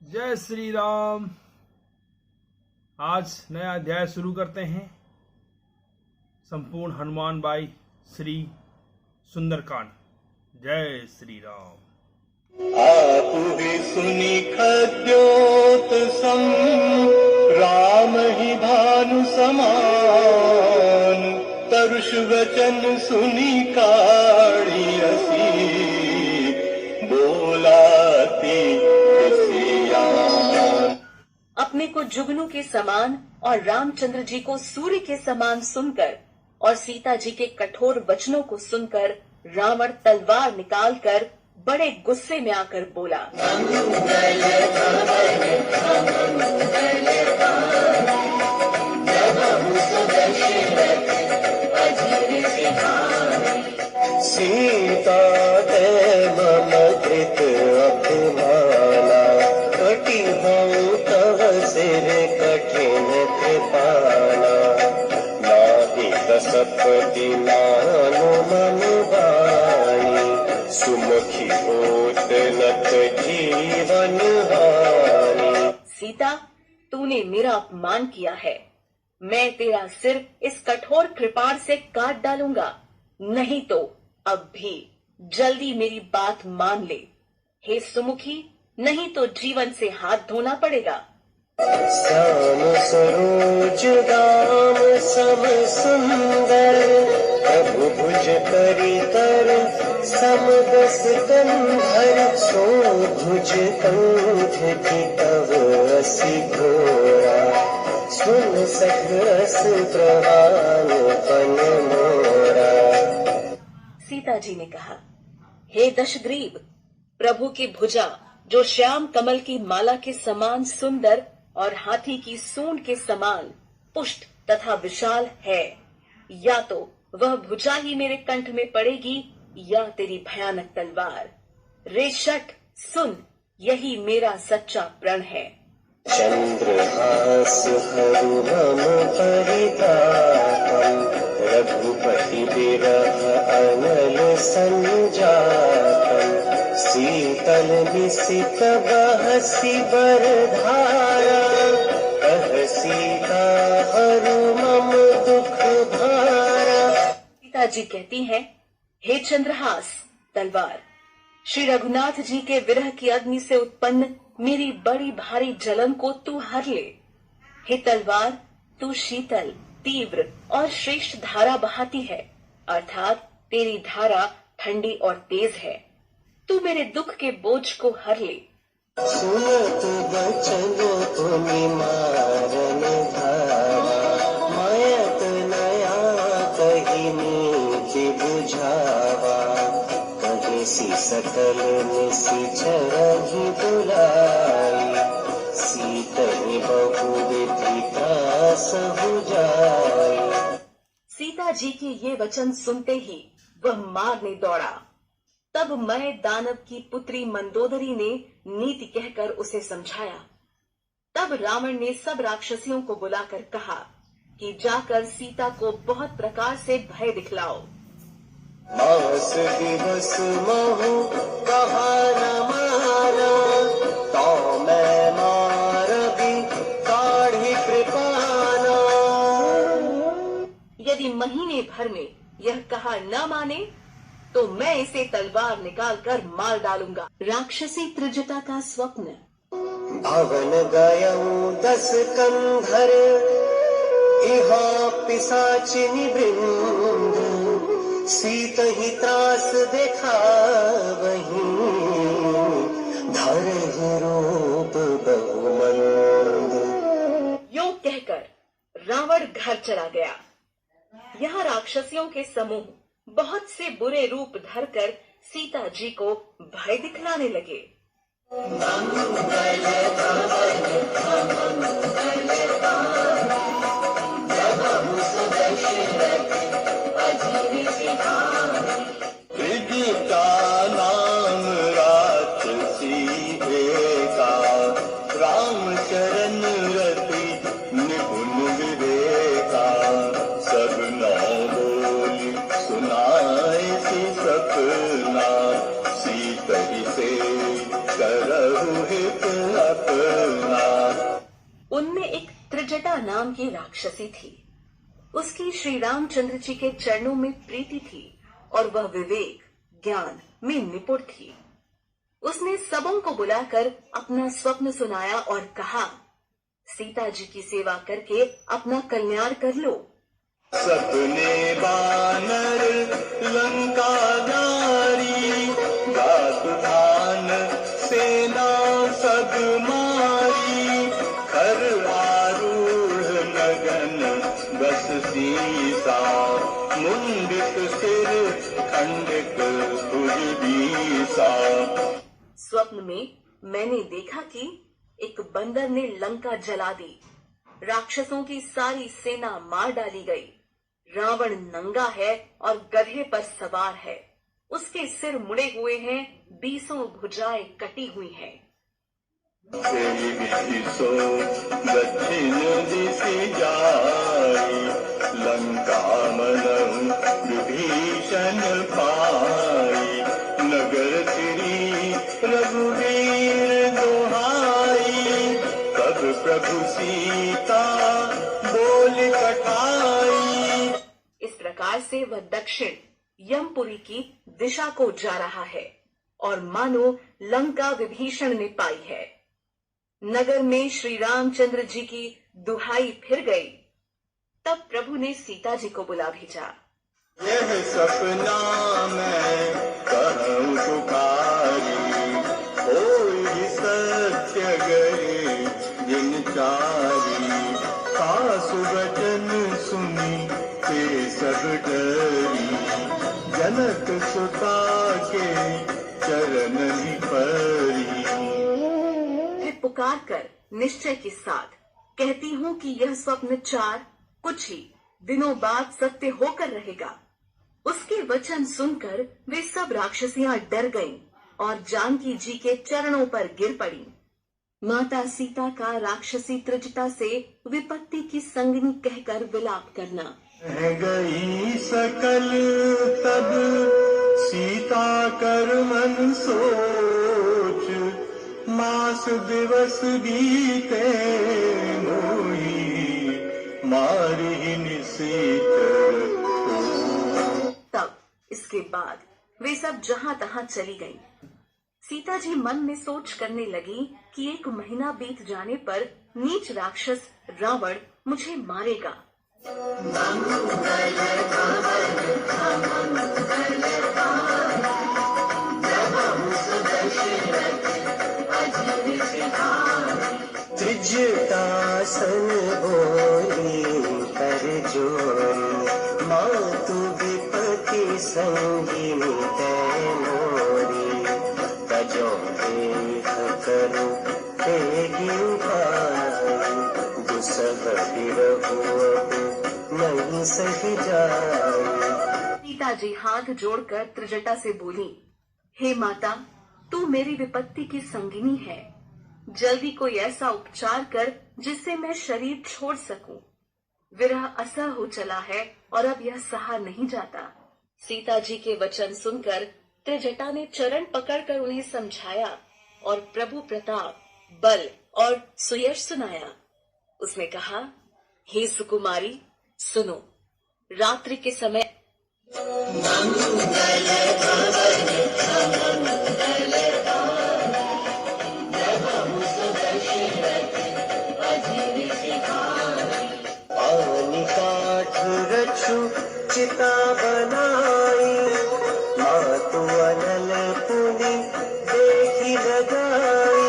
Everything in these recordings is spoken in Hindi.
जय श्री राम। आज नया अध्याय शुरू करते हैं। संपूर्ण हनुमान बाई श्री सुंदरकांड। जय श्री राम। आपुहि सुनि खद्योत सम, राम ही भानु समान। तरुष वचन सुनि काढ़ी हसी, बोलाती अपने को जुगनू के समान और रामचंद्र जी को सूर्य के समान सुनकर और सीता जी के कठोर वचनों को सुनकर रावण तलवार निकालकर बड़े गुस्से में आकर बोला, सीता ते मम कृत अभिमाना, कटि हऊँ तव सिर कठिन कृपाना। नाहि कसपति मानु मम बाणी, सुमुखी होत नत जीवन हानि। सीता, तूने मेरा अपमान किया है। मैं तेरा सिर इस कठोर कृपाण से काट डालूंगा, नहीं तो अब भी जल्दी मेरी बात मान ले। हे सुमुखी, नहीं तो जीवन से हाथ धोना पड़ेगा। श्याम सरोज दाम सम सुंदर, प्रभु भुज करी कर सम दस कंधर। सो भुज कंठ की तव असी घोरा, सुन सकस प्रहान पन मोरा। सीता जी ने कहा, हे दशग्रीव, प्रभु की भुजा जो श्याम कमल की माला के समान सुंदर और हाथी की सूंड के समान पुष्ट तथा विशाल है, या तो वह भुजा ही मेरे कंठ में पड़ेगी या तेरी भयानक तलवार। रे शठ, सुन, यही मेरा सच्चा प्रण है। चंद्रहास हरु मम परितापम, रघुपति बिरह अनल संजातम। शीतल निशित बहसी बरधारा, कह सीता हरु मम दुख भारा। सीता जी कहती हैं, हे चंद्रहास तलवार, श्री रघुनाथ जी के विरह की अग्नि से उत्पन्न मेरी बड़ी भारी जलन को तू हर ले। हे तलवार, तू शीतल, तीव्र और श्रेष्ठ धारा बहाती है, अर्थात तेरी धारा ठंडी और तेज है। तू मेरे दुख के बोझ को हर ले। सुनत बचन तुमि मारन धारा, मायत नया कही नीति बुझावा। कहीं सकल निशिचरहि बुलाई, सीतहि बहुविधि त्रास बुझाई। सीता जी के ये वचन सुनते ही वह मारने दौड़ा। तब मैं दानव की पुत्री मंदोदरी ने नीति कहकर उसे समझाया। तब रावण ने सब राक्षसियों को बुलाकर कहा कि जाकर सीता को बहुत प्रकार से भय दिखलाओ। मास दिवस महु कहा न मारा, तो मैं मारबी काढ़ी कृपाना। यदि महीने भर में यह कहा न माने तो मैं इसे तलवार निकालकर मार डालूंगा। राक्षसी त्रिजटा का स्वप्न। भवन गयऊ 10 कंधर, इहा पिशाचिनी वृंद। सीतहि त्रास देखावहीं, धरहि रूप बहुमंद। यूं कहकर रावण घर चला गया। यहाँ राक्षसियों के समूह बहुत से बुरे रूप धरकर सीता जी को भय दिखलाने लगे। विदिता नाम राक्षसी एका, राम चरण रति निपुण विवेका। सब नाम बोली सुनाए सी सपना, सीतहि से करहु हित अपना। नाम की राक्षसी थी। उसकी श्री रामचंद्र जी के चरणों में प्रीति थी और वह विवेक ज्ञान में निपुण थी। उसने सबों को बुलाकर अपना स्वप्न सुनाया और कहा, सीता जी की सेवा करके अपना कल्याण कर लो। सपने बानर लंका नारी, घात धान सेना सब मारी, खर आरूढ़ नगन बस सीसा, मुंडित सिर खंडित भुज बीसा। स्वप्न में मैंने देखा कि एक बंदर ने लंका जला दी, राक्षसों की सारी सेना मार डाली गई। रावण नंगा है और गधे पर सवार है, उसके सिर मुड़े हुए हैं, 20 भुजाएं कटी हुई हैं। दिशो दक्षिण दिशि जाई, लंका मनहु विभीषण पाई, नगर श्री रघुवीर दोहाई, तब प्रभु सीता बोल कठाई। इस प्रकार से वह दक्षिण यमपुरी की दिशा को जा रहा है और मानो लंका विभीषण ने पाई है। नगर में श्री रामचंद्र जी की दुहाई फिर गई। तब प्रभु ने सीता जी को बुला भेजा। यह सपना मैं कहूँ पुकारी, होई सत्य गए जिन चारी, सासु वचन सुनी ते सब डरी, जनक सुता के चरण ही परी। फिर पुकार कर निश्चय के साथ कहती हूँ कि यह स्वप्न कुछ ही दिनों बाद सत्य होकर रहेगा। उसके वचन सुनकर वे सब राक्षसियां डर गईं और जानकी जी के चरणों पर गिर पड़ी। माता सीता का राक्षसी त्रिजटा से विपत्ति की संगिनी कहकर विलाप करना। गई सकल तब सीता कर मन सोच, मास दिवस बीते मोही, मारी निसीचर। तब इसके बाद वे सब जहां तहां चली गईं। सीता जी मन में सोच करने लगी कि 1 महीना बीत जाने पर नीच राक्षस रावण मुझे मारेगा। त्रिजटासन बोली कर जोरी, मातु विपति संगिनी तैमोरी, तजो देख करो तेगी उपाय, दुसह बिरहु नहीं सही जाए। सीता जी हाथ जोड़कर त्रिजटा से बोली, हे माता, तू मेरी विपत्ति की संगिनी है, जल्दी कोई ऐसा उपचार कर जिससे मैं शरीर छोड़ सकूं। विरह असह हो चला है और अब यह सहा नहीं जाता। सीता जी के वचन सुनकर त्रिजटा ने चरण पकड़कर उन्हें समझाया और प्रभु प्रताप, बल और सुयश सुनाया। उसने कहा, हे सुकुमारी, सुनो, रात्रि के समय रछु चिता बनाई, मातु अनल पुनि देखी लगाई,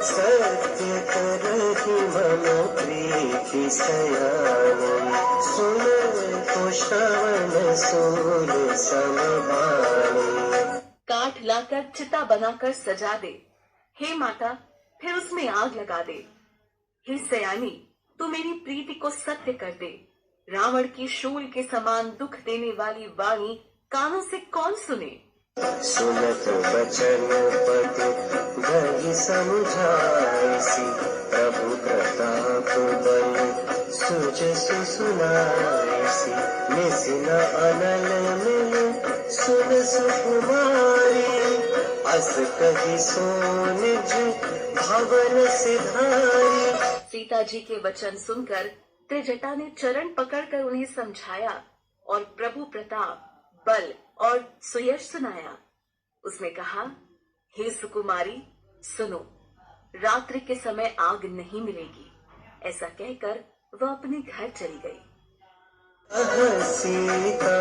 सत्य करहि मनो प्रीति सयानी, सुन तो श्रवण सूल समबाणी। काठ लाकर चिता बनाकर सजा दे, हे माता, फिर उसमें आग लगा दे। हे सयानी, तू मेरी प्रीति को सत्य कर दे। रावण की शूल के समान दुख देने वाली वाणी कानों से कौन सुने। सुनत वचन पति गई समझाइसी, प्रभु प्रताप बल सुजसु सुनाइसी, निसिन अनल मिल सुन सुकुमारी, अस कही सो निज भवन सिधारी। सीता जी के वचन सुनकर त्रिजटा ने चरण पकड़कर उन्हें समझाया और प्रभु प्रताप, बल और सुयश सुनाया। उसने कहा, हे सुकुमारी सुनो, रात्रि के समय आग नहीं मिलेगी। ऐसा कहकर वह अपने घर चली गई। सीता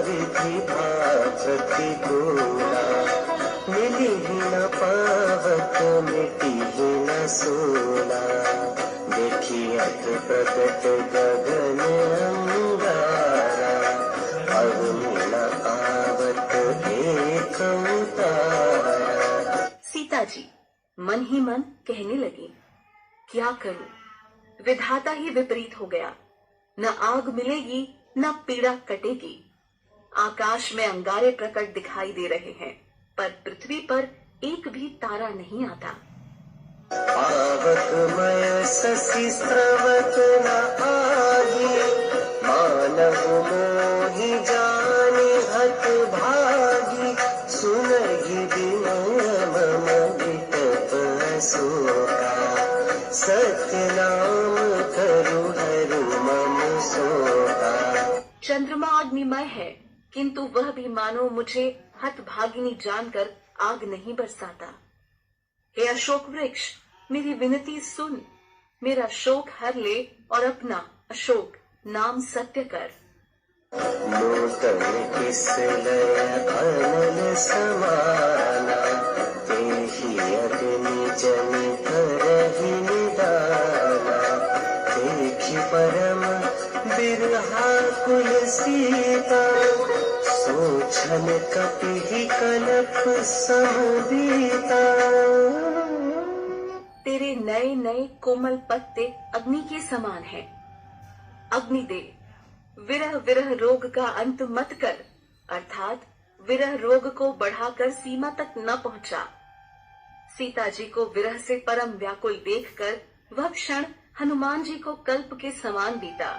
विधि प्रतिकूला, मिली ही न पावत मिटी ही न सोला। देखी अत प्रकट गगन अंगारा, अब मिला आवत एक तारा। सीता जी मन ही मन कहने लगी, क्या करूं, विधाता ही विपरीत हो गया। न आग मिलेगी न पीड़ा कटेगी। आकाश में अंगारे प्रकट दिखाई दे रहे हैं, पर पृथ्वी पर एक भी तारा नहीं आता। पावकमय शशि स्रवत न आगी, मानव मोहि जानि हत भागी। सुनहि विनय मम विटप अशोका, सत्य नाम धरु हरु मम शोका। चंद्रमा अग्निमय है, किंतु वह भी मानो मुझे हतभागिनी जानकर आग नहीं बरसाता। हे अशोक वृक्ष, मेरी विनती सुन, मेरा शोक हर ले और अपना अशोक नाम सत्य कर। नूतन किस लय अनल समाना, तेहि अग्नि जनि करहि निदाना। देखि परम बिरहा कुल सीता, सोचन कपिहि कनक समबीता। तेरे नए नए कोमल पत्ते अग्नि के समान हैं। अग्निदेव, विरह विरह रोग का अंत मत कर, अर्थात विरह रोग को बढ़ाकर सीमा तक न पहुंचा। सीता जी को विरह से परम व्याकुल देखकर वह क्षण हनुमान जी को कल्प के समान बीता।